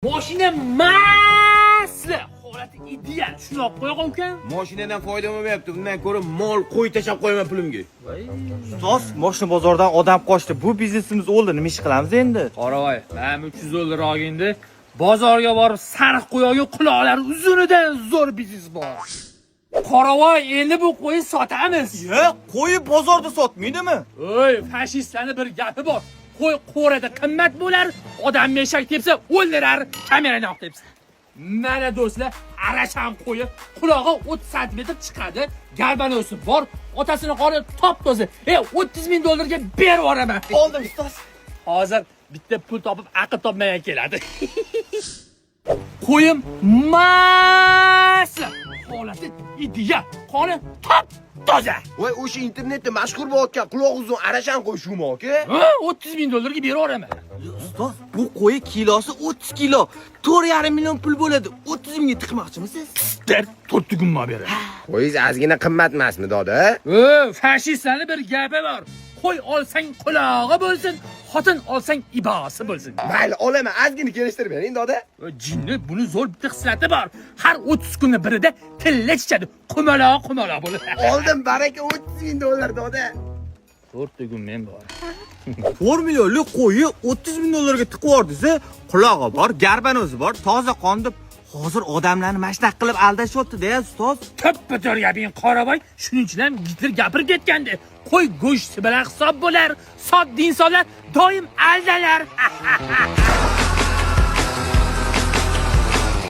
Mashina masli holati ideal. Shundoq qo'ygan ukan. Mashinadan foydalanmayapti. Undan ko'ra mol qo'y tashab qo'yaman pulimga. Ustoz, mashina bozordan odam qochdi. Bu biznesimiz o'ldi. Nima ish qilamiz endi? Qoravoy, men 300 dollar olganda bozorga borib sariq qo'yga quloqlari uzunidan zo'r biznes bor. Qoravoy, endi bu qo'yni sotamiz. Qo'yi bozorda sotmaydimi? Oy, fashistlarning bir gapi bor. Qo'y qo'rada qimmat bo'lar, odam meshak tepsa o'ldirar, kamerani yoq tepsa. Mana do'stlar, arachan qo'yi qulog'i 30 sm chiqadi, garbanosi bor, otasini qorni top-toza. 30 ming dollarga berib yuboraman. Oldim ustoz. Hozir bitta pul topib aql topmagan keladi. Qo'yim masli holati ideal, qoni top-toza. Voy, o'sha internetda mashhur bo'layotgan quloq uzun arashan qo'y shumi aka? 30 ming dollarga berib yuboraman. Ustoz, bu qo'yi kilosi 30 kilo. 4,5 million pul bo'ladi. 30 mingga tiqmoqchimisiz? Der 4 tugunma beraman. Qo'yingiz ozgina qimmat emasmi, doda? Fashistlarning bir gapi bor. Qo'y olsang qulog'i bo'lsin, xotin olsang ibosi bo'lsin. Mayli, olaman, ozgina kelishtirib bering, doda. Jinni buni zo'r bitta xislati bor. Har 30 kunni birida tilla chichadi. Qumaloq bo'ladi. Oldim, baraka 30 ming dollar, doda. 4 tugun men bor. 4 millionlik qo'yi 30 ming dollarga tiqib yubordingiz. Qulog'i bor, garbanozi bor, toza qon deb hozir odamlarni mashtaq qilib aldashyapti-da, ustoz. Toppator gaping Qoravoy, shuning uchun ham Gitler gapirib ketgandi. Qo'y go'shti bilan hisob bo'lar, sodda insonlar doim aldalar.